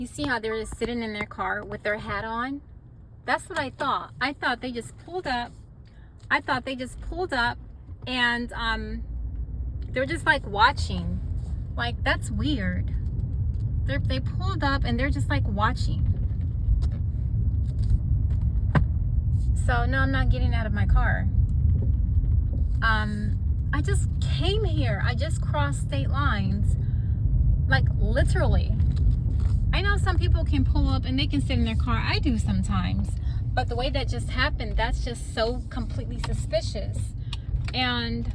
You see how they're just sitting in their car with their hat on? That's what I thought. I thought they just pulled up. And they're just like watching. Like, that's weird. They pulled up and they're just like watching. So no, I'm not getting out of my car. I just came here. I just crossed state lines. Like, literally. I know some people can pull up and they can sit in their car. I do sometimes. But the way that just happened, that's just so completely suspicious. And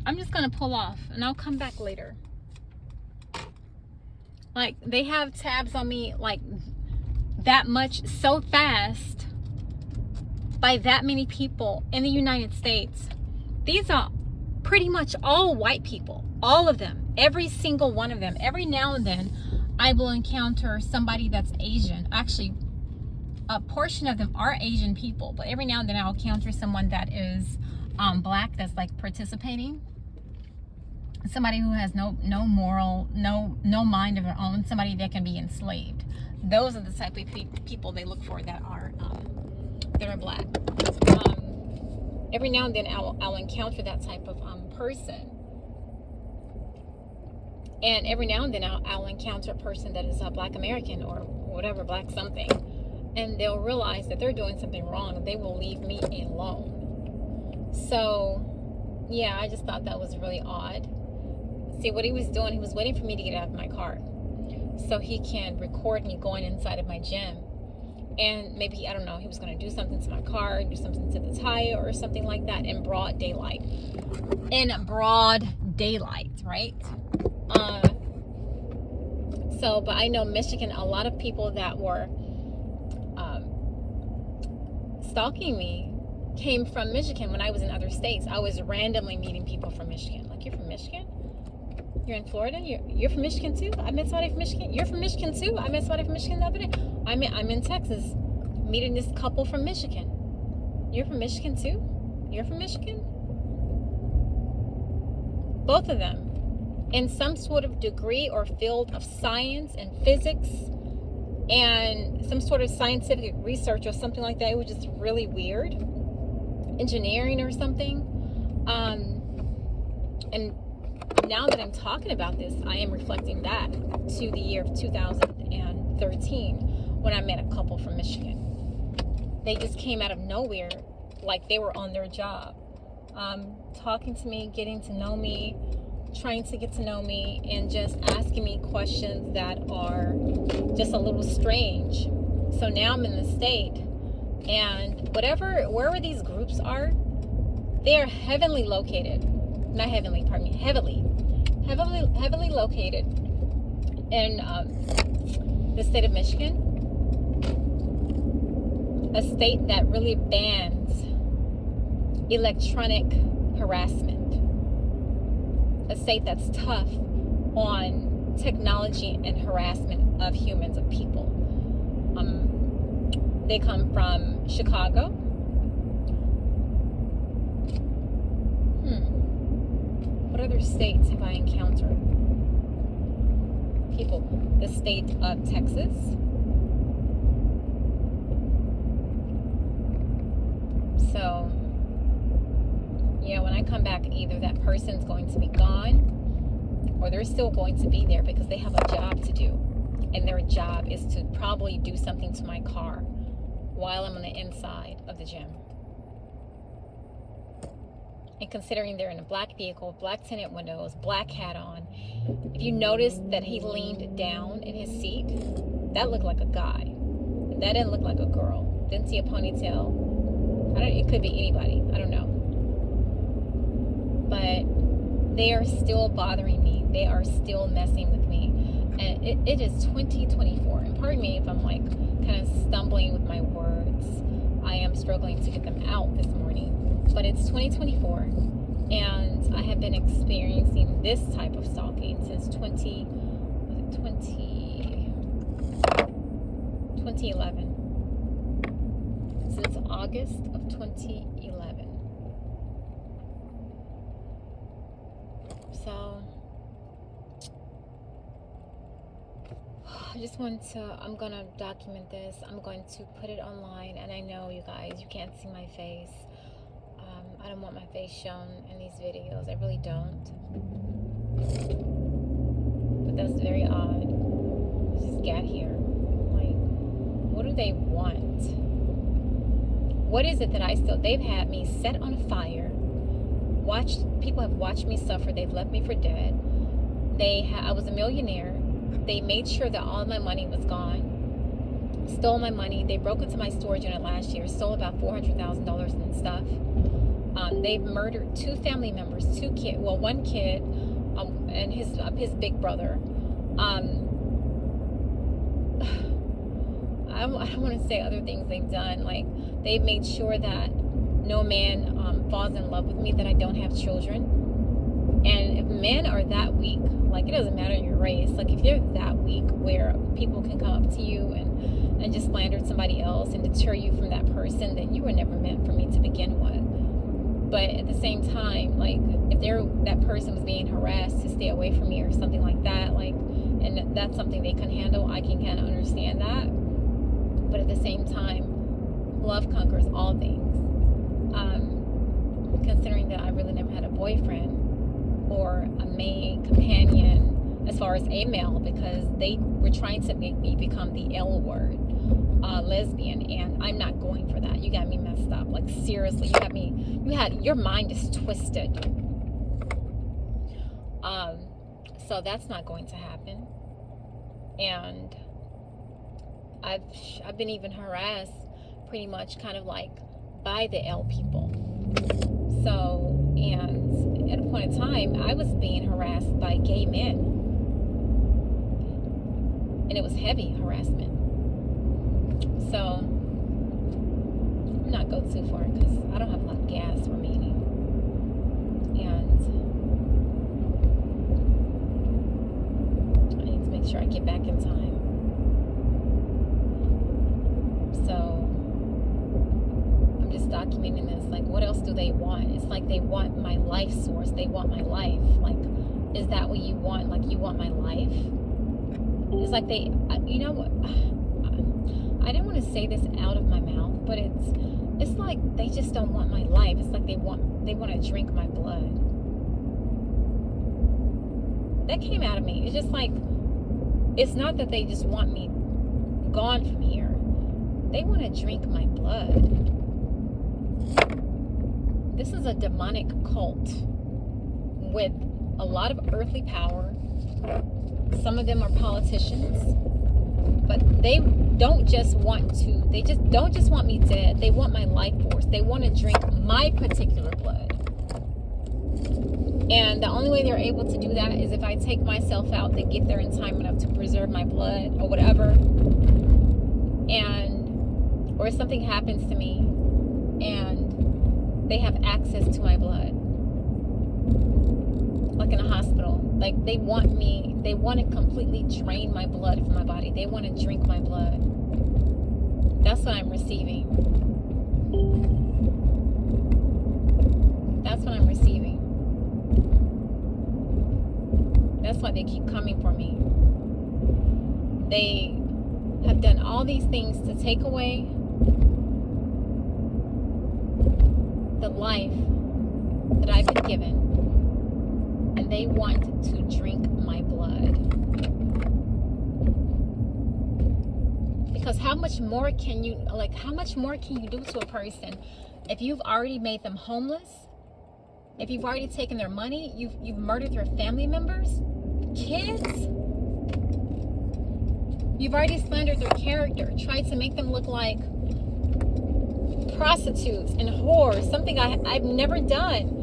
I'm just going to pull off and I'll come back later. Like, they have tabs on me like that much, so fast, by that many people in the United States. These are pretty much all white people. All of them. Every single one of them. Every now and then, I will encounter somebody that's Asian. Actually, a portion of them are Asian people, but every now and then I'll encounter someone that is black, that's like participating. Somebody who has no moral, no mind of their own. Somebody that can be enslaved. Those are the type of people they look for that are black. Every now and then I'll encounter that type of person. And every now and then I'll encounter a person that is a black American or whatever, black something. And they'll realize that they're doing something wrong and they will leave me alone. So, yeah, I just thought that was really odd. See, what he was doing, he was waiting for me to get out of my car so he can record me going inside of my gym. And maybe, I don't know, he was going to do something to my car, do something to the tire or something like that in broad daylight. In broad daylight, right? But I know Michigan, a lot of people that were stalking me came from Michigan when I was in other states. I was randomly meeting people from Michigan. Like, you're from Michigan? You're in Florida? You're from Michigan too? I met somebody from Michigan. You're from Michigan too? I met somebody from Michigan the other day. I'm in Texas meeting this couple from Michigan. You're from Michigan too? You're from Michigan? Both of them in some sort of degree or field of science and physics and some sort of scientific research or something like that. It was just really weird. Engineering or something. And now that I'm talking about this, I am reflecting back to the year of 2013 when I met a couple from Michigan. They just came out of nowhere like they were on their job. Talking to me, getting to know me, trying to get to know me, and just asking me questions that are just a little strange. So now I'm in the state, and wherever these groups are, they are heavily located. Not heavenly, pardon me, heavily located in the state of Michigan, a state that really bans electronic harassment, a state that's tough on technology and harassment of humans, of people. They come from Chicago. What other states have I encountered? People, the state of Texas. So, yeah, when I come back, either that person's going to be gone or they're still going to be there because they have a job to do. And their job is to probably do something to my car while I'm on the inside of the gym. And considering they're in a black vehicle, black tinted windows, black hat on, if you notice that he leaned down in his seat, that looked like a guy. That didn't look like a girl. Didn't see a ponytail. It could be anybody. I don't know. But they are still bothering me. They are still messing with me. And it is 2024. And pardon me if I'm like kind of stumbling with my words. I am struggling to get them out this morning. But it's 2024, and I have been experiencing this type of stalking since 2011. Since August of 2011. So, just want to, I'm going to document this. I'm going to put it online. And I know, you guys, you can't see my face. I don't want my face shown in these videos. I really don't. But that's very odd. I just got here. Like, what do they want? What is it that I still, they've had me set on fire. People have watched me suffer. They've left me for dead. I was a millionaire. They made sure that all of my money was gone. Stole my money. They broke into my storage unit last year. Stole about $400,000 in stuff. They've murdered 2 family members, 2 kids. Well, 1 kid and his big brother. I don't want to say other things they've done. Like, they've made sure that no man falls in love with me, that I don't have children. And if men are that weak, like, it doesn't matter your race, like, if you're that weak where people can come up to you and just slander somebody else and deter you from that person, then you were never meant for me to begin with. But at the same time, like, if that person was being harassed to stay away from me or something like that, like, and that's something they can handle, I can kind of understand that. But at the same time, love conquers all things. Considering that I really never had a boyfriend or a main companion as far as a male, because they were trying to make me become the L word, lesbian, and I'm not going for that. You got me messed up. Like, seriously, your mind is twisted. So that's not going to happen. And I've been even harassed pretty much kind of like by the L people. So, and at a point in time, I was being harassed by gay men. And it was heavy harassment. So, I'm not go too far because I don't have a lot of gas remaining. And I need to make sure I get back in time. So, I'm just documenting this. Like, what else do they want? It's like they want my life source. They want my life. Like, is that what you want? Like, you want my life? It's like they, you know what? I didn't want to say this out of my mouth, but it's like they just don't want my life. It's like they want to drink my blood. That came out of me. It's just like, it's not that they just want me gone from here. They want to drink my blood. This is a demonic cult with a lot of earthly power. Some of them are politicians, but they don't just want me dead. They want my life force. They want to drink my particular blood. And the only way they're able to do that is if I take myself out, they get there in time enough to preserve my blood or whatever. Or if something happens to me and they have access to my blood, like in a hospital, like they want to completely drain my blood from my body. They want to drink my blood. That's what I'm receiving. That's what I'm receiving. That's why they keep coming for me. They have done all these things to take away the life that I've been given, and they want to drink my blood. Because how much more can you do to a person if you've already made them homeless, if you've already taken their money, you've murdered their family members, kids, you've already slandered their character, tried to make them look like prostitutes and whores, something I've never done.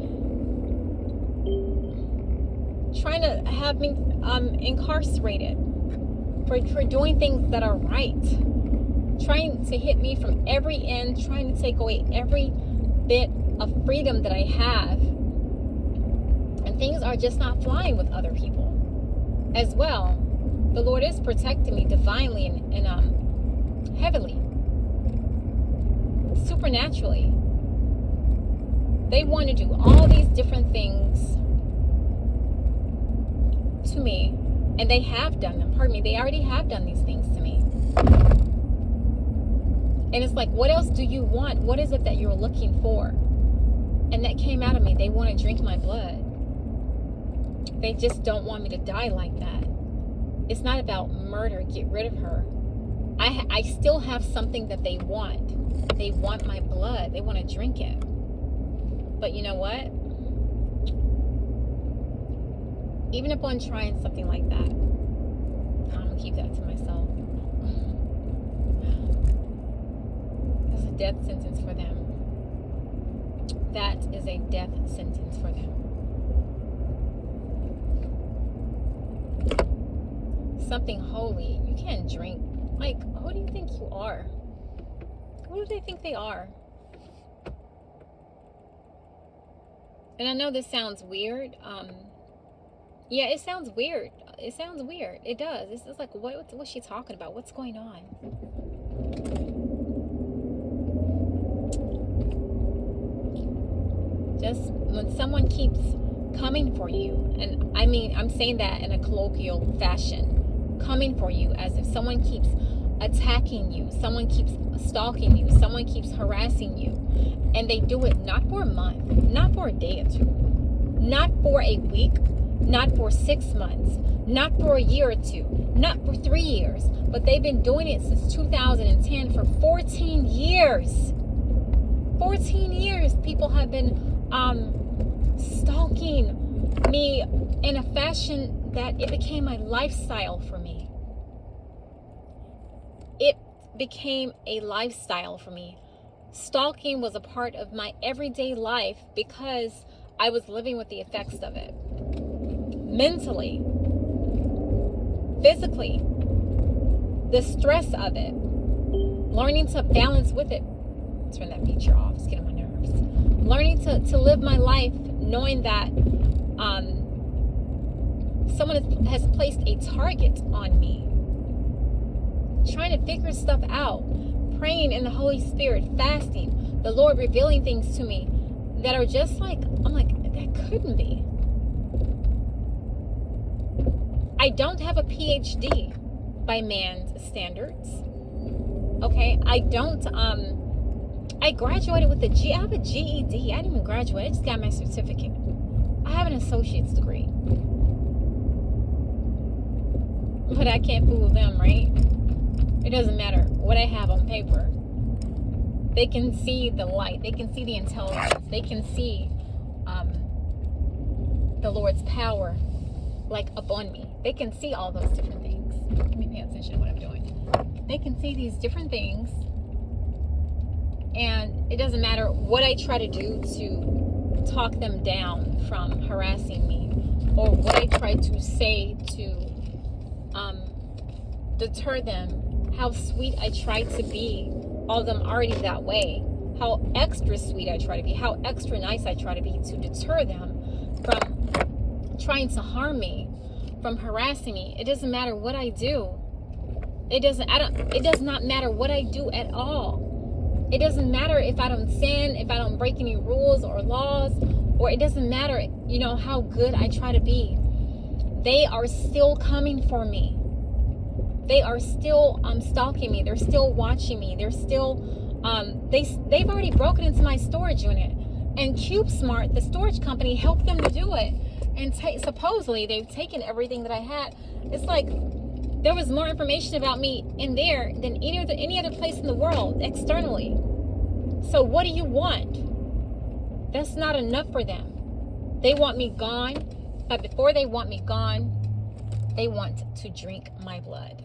Trying to have me incarcerated for doing things that are right. Trying to hit me from every end, trying to take away every bit of freedom that I have. And things are just not flying with other people as well. The Lord is protecting me divinely and heavily, supernaturally. They want to do all these different things to me And they have done them. Pardon me. They already have done these things to me. And it's like, what else do you want? What is it that you're looking for? And that came out of me. They want to drink my blood. They just don't want me to die like that. It's not about murder. Get rid of her. I still have something that they want. They want my blood. They want to drink it. But you know what? Even upon trying something like that, I'm going to keep that to myself. It's a death sentence for them. That is a death sentence for them. Something holy. You can't drink. Like, who do you think you are? Who do they think they are? And I know this sounds weird. Yeah, it sounds weird. It sounds weird. It does. It's just like, what's she talking about? What's going on? Just when someone keeps coming for you, and I mean, I'm saying that in a colloquial fashion, coming for you, as if someone keeps attacking you, someone keeps stalking you, someone keeps harassing you, and they do it not for a month, not for a day or two, not for a week, not for 6 months, not for a year or two, not for 3 years, but they've been doing it since 2010 for 14 years. 14 years people have been stalking me in a fashion that it became a lifestyle for me. It became a lifestyle for me. Stalking was a part of my everyday life because I was living with the effects of it. Mentally, physically, the stress of it, learning to balance with it. Turn that feature off, it's getting on my nerves. Learning to live my life knowing that someone has placed a target on me. Trying to figure stuff out. Praying in the Holy Spirit, fasting, the Lord revealing things to me that are just like, I'm like, that couldn't be. I don't have a PhD by man's standards. Okay, I don't, I graduated with I have a GED. I didn't even graduate. I just got my certificate. I have an associate's degree. But I can't fool them, right? It doesn't matter what I have on paper. They can see the light. They can see the intelligence. They can see the Lord's power like upon me. They can see all those different things. Let me pay attention to what I'm doing. They can see these different things. And it doesn't matter what I try to do to talk them down from harassing me, or what I try to say to deter them, how sweet I try to be, all of them already that way, how extra sweet I try to be, how extra nice I try to be to deter them from trying to harm me, from harassing me. It doesn't matter what I do. It does not matter what I do at all. It doesn't matter if I don't sin, if I don't break any rules or laws, or it doesn't matter, you know, how good I try to be. They are still coming for me. They are still stalking me. They're still watching me. They're still, they've already broken into my storage unit. And CubeSmart, the storage company, helped them to do it. And supposedly they've taken everything that I had. It's like there was more information about me in there than any other place in the world externally. So what do you want? That's not enough for them. They want me gone, but before they want me gone, they want to drink my blood.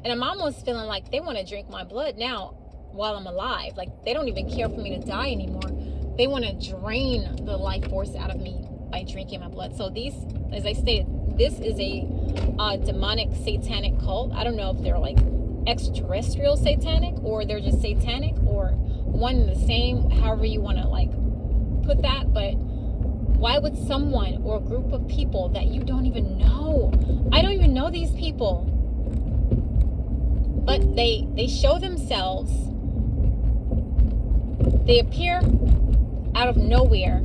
And I'm almost feeling like they want to drink my blood now while I'm alive. Like they don't even care for me to die anymore. They want to drain the life force out of me by drinking my blood. So these, as I stated, this is a demonic satanic cult. I don't know if they're like extraterrestrial satanic or they're just satanic or one and the same, however you want to like put that. But why would someone or a group of people that you don't even know, I don't even know these people, but they show themselves, they appear out of nowhere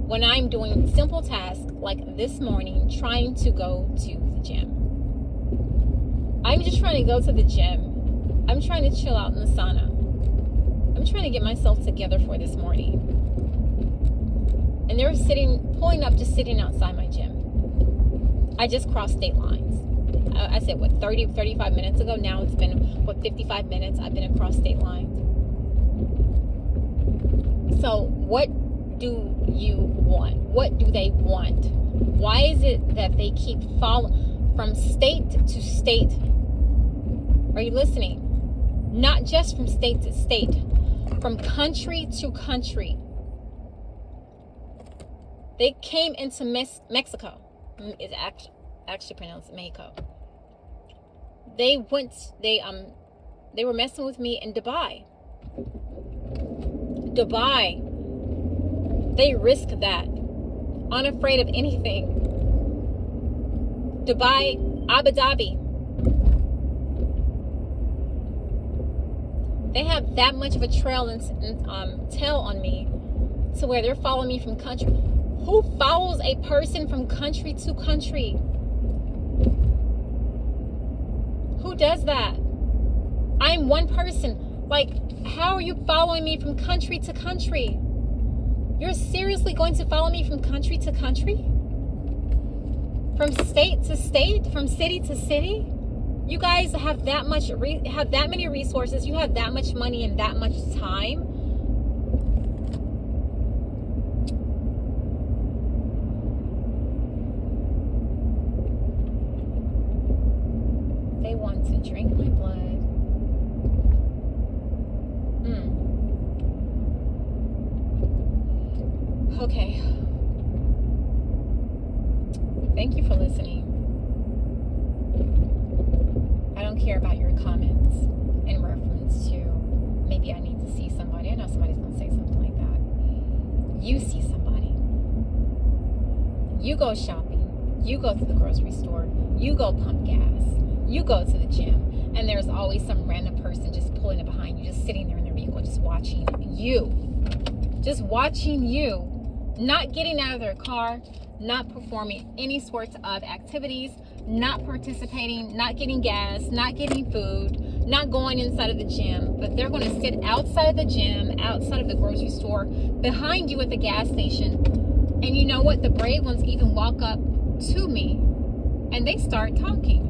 when I'm doing simple tasks like this morning, trying to go to the gym. I'm just trying to go to the gym. I'm trying to chill out in the sauna. I'm trying to get myself together for this morning. And they're pulling up, just sitting outside my gym. I just crossed state lines. I said, 35 minutes ago? Now it's been, 55 minutes I've been across state lines. So what do you want? What do they want? Why is it that they keep following from state to state? Are you listening? Not just from state to state, from country to country. They came into Mexico. It's actually pronounced Mexico. They were messing with me in Dubai. They risked that. Unafraid of anything. Dubai, Abu Dhabi. They have that much of a trail and tail on me to where they're following me from country. Who follows a person from country to country? Who does that? I'm one person. Like, how are you following me from country to country? You're seriously going to follow me from country to country? From state to state? From city to city? You guys have that many resources. You have that much money and that much time. They want to drink my blood. Okay. Thank you for listening. I don't care about your comments in reference to maybe I need to see somebody. I know somebody's going to say something like that. You see somebody. You go shopping. You go to the grocery store. You go pump gas. You go to the gym. And there's always some random person just pulling it behind you, just sitting there in their vehicle, just watching you. Just watching you. Not getting out of their car. Not performing any sorts of activities. Not participating, not getting gas, not getting food, not going inside of the gym, but they're going to sit outside of the gym, outside of the grocery store, behind you at the gas station. And you know what? The brave ones even walk up to me and they start talking.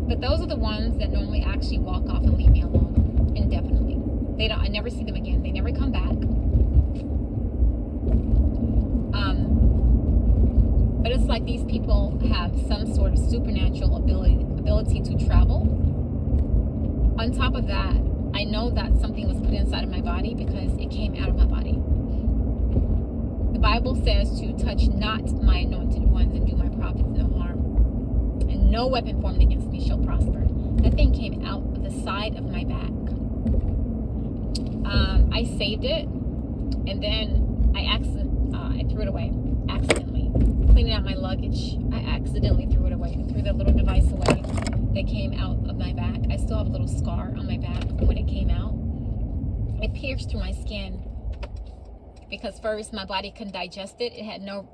But those are the ones that normally actually walk off and leave me alone indefinitely. I never see them again. They never come back. But it's like these people have some sort of supernatural ability to travel. On top of that, I know that something was put inside of my body because it came out of my body. The Bible says to touch not my anointed ones and do my prophets no harm. And no weapon formed against me shall prosper. That thing came out of the side of my back. I saved it, and then I threw it away accidentally. Cleaning out my luggage, I accidentally threw it away. I threw that little device away that came out of my back. I still have a little scar on my back from when it came out. It pierced through my skin because first my body couldn't digest it. It had no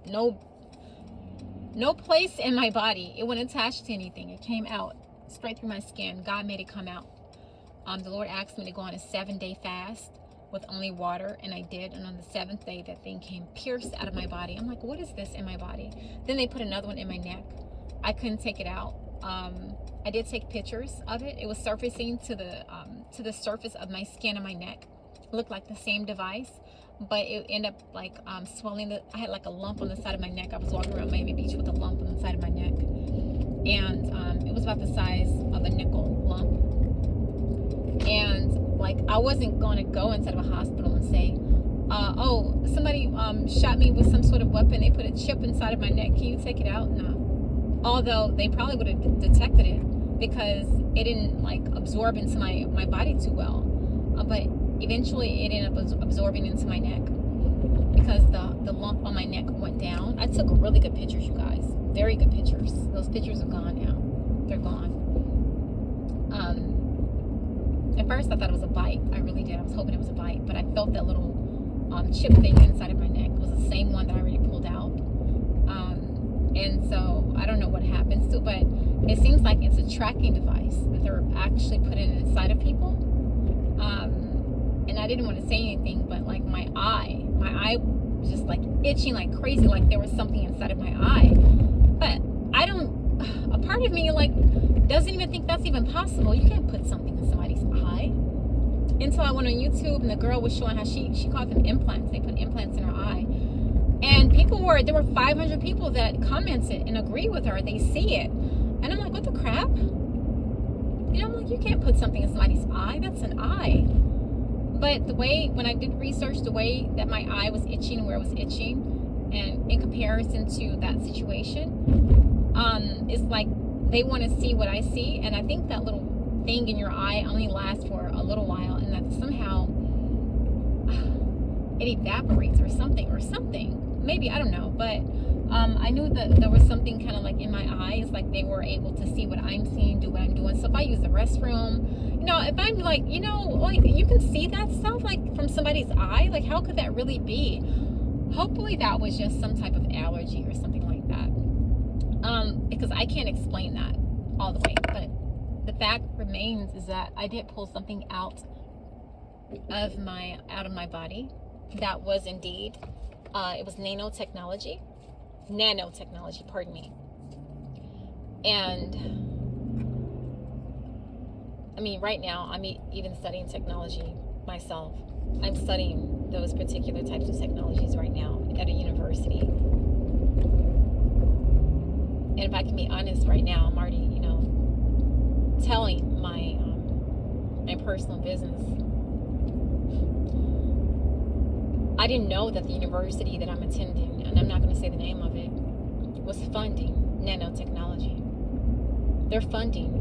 place in my body. It wasn't attached to anything. It came out straight through my skin. God made it come out. The Lord asked me to go on a 7-day fast with only water, and I did. And on the 7th day, that thing came pierced out of my body. I'm like, what is this in my body? Then they put another one in my neck. I couldn't take it out. I did take pictures of it. It was surfacing to the surface of my skin and my neck. It looked like the same device, but it ended up like swelling. I had like a lump on the side of my neck. I was walking around Miami Beach with a lump on the side of my neck, and it was about the size of a nickel lump. And like, I wasn't going to go inside of a hospital and say, oh, somebody shot me with some sort of weapon. They put a chip inside of my neck. Can you take it out? No. Although they probably would have detected it because it didn't like absorb into my body too well. But eventually it ended up absorbing into my neck because the lump on my neck went down. I took really good pictures, you guys. Very good pictures. Those pictures are gone now. They're gone. At first I thought it was a bite. I really did. I was hoping it was a bite, but I felt that little chip thing inside of my neck. It was the same one that I already pulled out. And so I don't know what happens to it, but it seems like it's a tracking device that they're actually putting inside of people. And I didn't want to say anything, but like my eye was just like itching like crazy, like there was something inside of my eye. But a part of me like doesn't even think that's even possible. You can't put something in somebody's eye. Until I went on YouTube and the girl was showing how she called them implants. They put implants in her eye. And there were 500 people that commented and agreed with her. They see it. And I'm like, what the crap? You know, I'm like, you can't put something in somebody's eye. That's an eye. But when I did research, the way that my eye was itching, where it was itching, and in comparison to that situation, it's like they want to see what I see. And I think that little thing in your eye only lasts for a little while, and that somehow it evaporates or something. Maybe, I don't know, but I knew that there was something kind of like in my eyes, like they were able to see what I'm seeing, do what I'm doing. So if I use the restroom, you know, if I'm like, you know, like you can see that stuff like from somebody's eye, like how could that really be? Hopefully that was just some type of allergy or something like that, because I can't explain that all the way. But the fact remains is that I did pull something out of my body that was indeed it was nanotechnology, pardon me. And I mean, right now I'm even studying technology myself. I'm studying those particular types of technologies right now at a university. And if I can be honest, right now I'm already, you know, telling my personal business. I didn't know that the university that I'm attending, and I'm not going to say the name of it, was funding nanotechnology. They're funding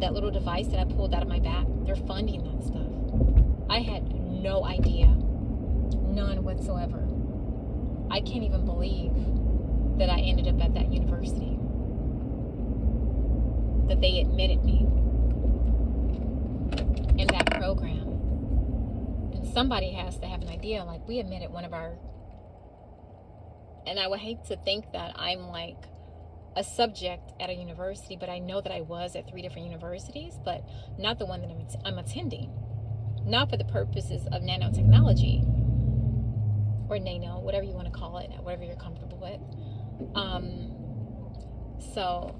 that little device that I pulled out of my back. They're funding that stuff. I had no idea, none whatsoever. I can't even believe that I ended up at that university, that they admitted me in that program. Somebody has to have an idea, like we admitted one of our, and I would hate to think that I'm like a subject at a university, but I know that I was at 3 different universities, but not the one that I'm attending, not for the purposes of nanotechnology or nano, whatever you want to call it, whatever you're comfortable with. So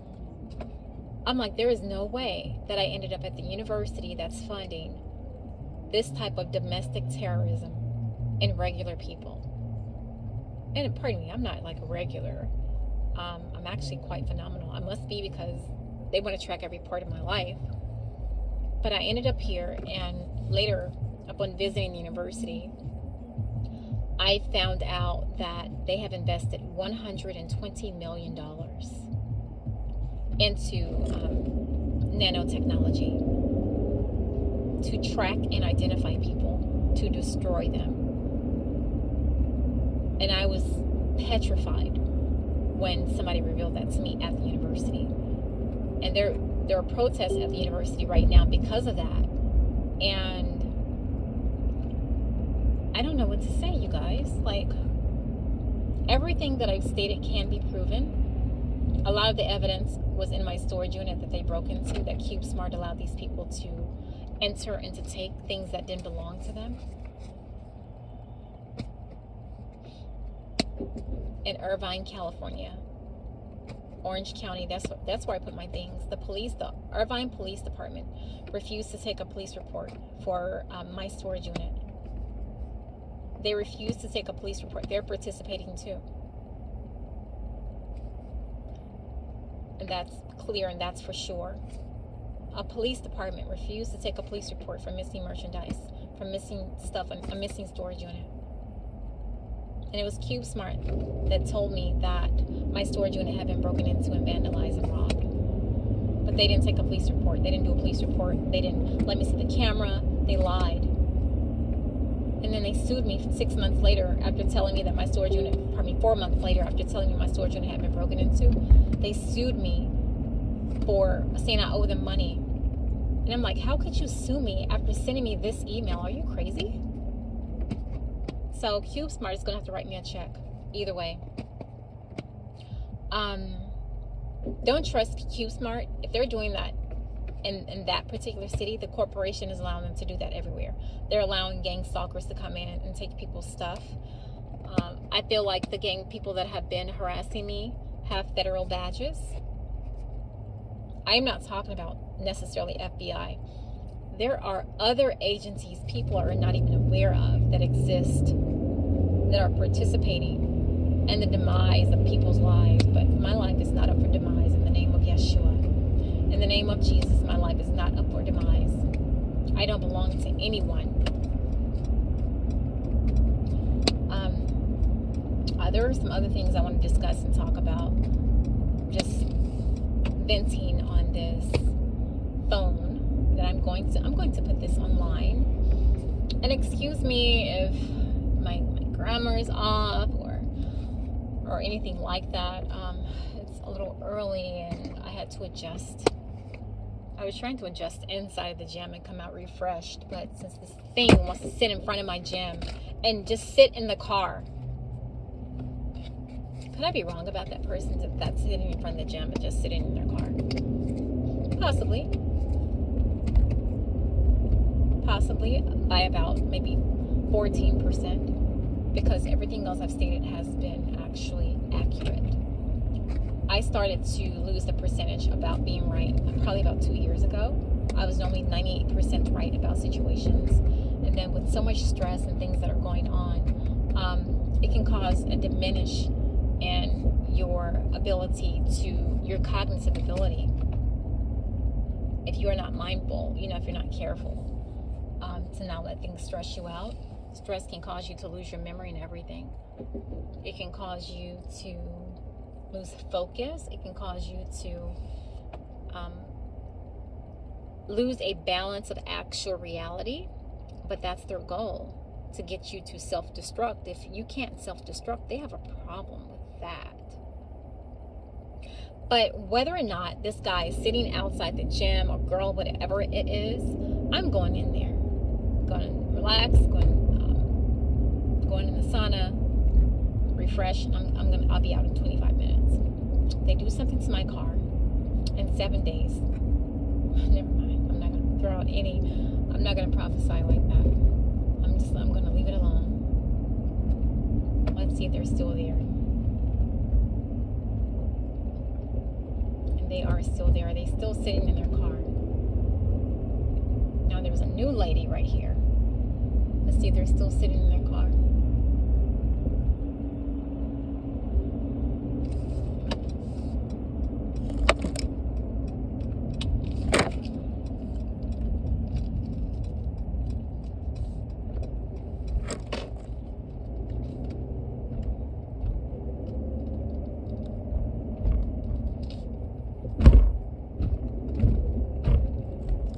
I'm like, there is no way that I ended up at the university that's funding this type of domestic terrorism in regular people. And pardon me, I'm not like a regular. I'm actually quite phenomenal. I must be, because they want to track every part of my life. But I ended up here, and later, upon visiting the university, I found out that they have invested $120 million into nanotechnology to track and identify people, to destroy them. And I was petrified when somebody revealed that to me at the university. And there are protests at the university right now because of that. And I don't know what to say, you guys. Like, everything that I've stated can be proven. A lot of the evidence was in my storage unit that they broke into, that CubeSmart allowed these people to enter and to take things that didn't belong to them. In Irvine, California, Orange County, that's where I put my things. The Irvine Police Department refused to take a police report for my storage unit. They refused to take a police report. They're participating too. And that's clear, and that's for sure. A police department refused to take a police report for missing merchandise, for missing stuff, a missing storage unit. And it was CubeSmart that told me that my storage unit had been broken into and vandalized and robbed. But they didn't take a police report. They didn't do a police report. They didn't let me see the camera. They lied. And then they sued me 6 months later after telling me that my storage unit, 4 months later after telling me my storage unit had been broken into. They sued me for saying I owe them money. And I'm like, how could you sue me after sending me this email? Are you crazy? So CubeSmart is going to have to write me a check. Either way. Don't trust CubeSmart. If they're doing that in that particular city, the corporation is allowing them to do that everywhere. They're allowing gang stalkers to come in and take people's stuff. I feel like the gang people that have been harassing me have federal badges. I'm not talking about necessarily FBI. There are other agencies people are not even aware of that exist, that are participating in the demise of people's lives. But my life is not up for demise in the name of Yeshua. In the name of Jesus, my life is not up for demise. I don't belong to anyone. There are some other things I want to discuss and talk about. Just venting on this phone that I'm going to put this online. And excuse me if my grammar is off or anything like that. It's a little early and I had to adjust. I was trying to adjust inside the gym and come out refreshed, but since this thing wants to sit in front of my gym and just sit in the car. Could I be wrong about that person that's sitting in front of the gym and just sitting in their car? Possibly by about maybe 14%, because everything else I've stated has been actually accurate. I started to lose the percentage about being right probably about 2 years ago. I was normally 98% right about situations, and then with so much stress and things that are going on, it can cause a diminish in your ability your cognitive ability. If you are not mindful, if you're not careful, to not let things stress you out. Stress can cause you to lose your memory and everything. It can cause you to lose focus. It can cause you to lose a balance of actual reality. But that's their goal, to get you to self-destruct. If you can't self-destruct, they have a problem with that. But whether or not this guy is sitting outside the gym or girl, whatever it is, I'm going in there. Going to relax, going in the sauna, refresh. I'll be out in 25 minutes. They do something to my car in 7 days. Never mind. I'm not going to throw out I'm not going to prophesy like that. I'm going to leave it alone. Let's see if they're still there. And they are still there. Are they still sitting in their car? Now there's a new lady right here. Let's see if they're still sitting in their car.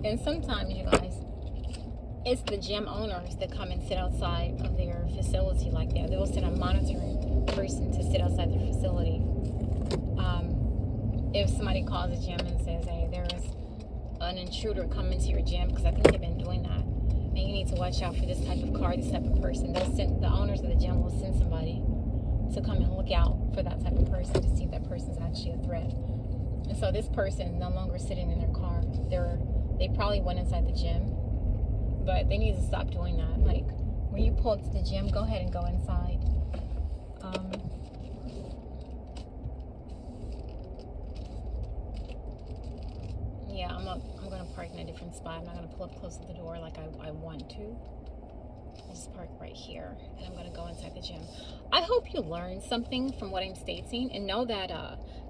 And sometimes, you guys, it's the gym owners that come and sit outside of their facility like that. They will send a monitoring person to sit outside their facility. If somebody calls the gym and says, hey, there's an intruder coming to your gym, because I think they've been doing that, and you need to watch out for this type of car, this type of person, the owners of the gym will send somebody to come and look out for that type of person to see if that person's actually a threat. And so this person no longer sitting in their car. They probably went inside the gym, but they need to stop doing that. Like, when you pull to the gym, go ahead and go inside. Yeah, I'm going to park in a different spot. I'm not going to pull up close to the door like I want to. I'll just park right here, and I'm going to go inside the gym. I hope you learned something from what I'm stating, and know that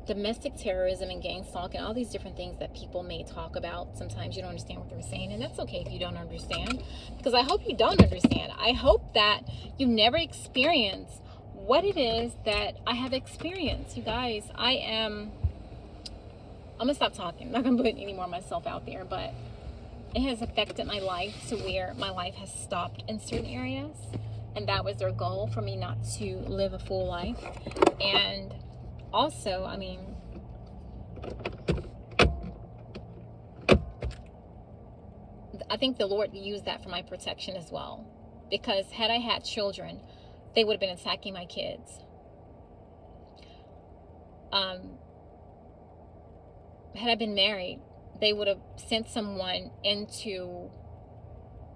domestic terrorism and gang stalking, all these different things that people may talk about, sometimes you don't understand what they're saying, and that's okay if you don't understand, because I hope you don't understand. I hope that you never experience what it is that I have experienced. You guys, I'm gonna stop talking. I'm not gonna put any more of myself out there, but it has affected my life to where my life has stopped in certain areas, and that was their goal, for me not to live a full life. And also, I think the Lord used that for my protection as well, because had I had children, they would have been attacking my kids. Had I been married, they would have sent someone into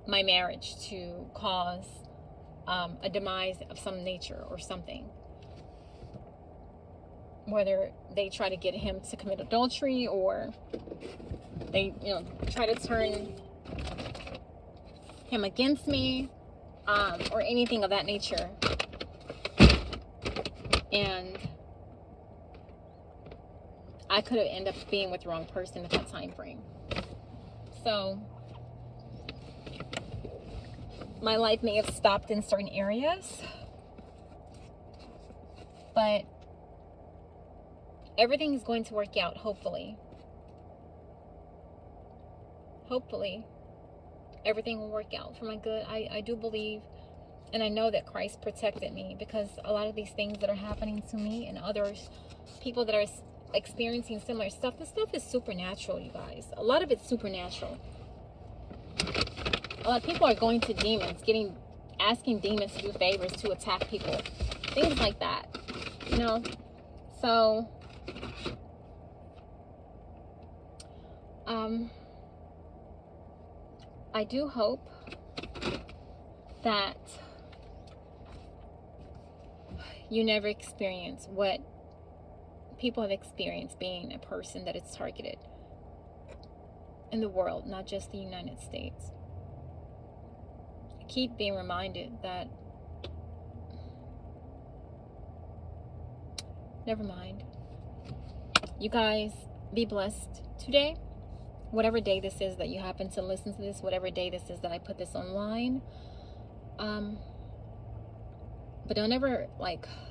my marriage to cause a demise of some nature or something. Whether they try to get him to commit adultery, or they, try to turn him against me, or anything of that nature. And I could have ended up being with the wrong person at that time frame. So my life may have stopped in certain areas, but everything is going to work out, hopefully. Hopefully, everything will work out for my good. I do believe, and I know that Christ protected me, because a lot of these things that are happening to me and others, people that are experiencing similar stuff, this stuff is supernatural, you guys. A lot of it's supernatural. A lot of people are going to demons, asking demons to do favors to attack people, things like that, so I do hope that you never experience what people have experienced, being a person that is targeted in the world, not just the United States. I keep being reminded that, never mind. You guys, be blessed today. Whatever day this is that you happen to listen to this, whatever day this is that I put this online. But don't ever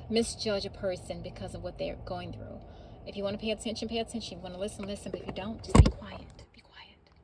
misjudge a person because of what they're going through. If you want to pay attention, pay attention. If you want to listen, listen. But if you don't, just be quiet.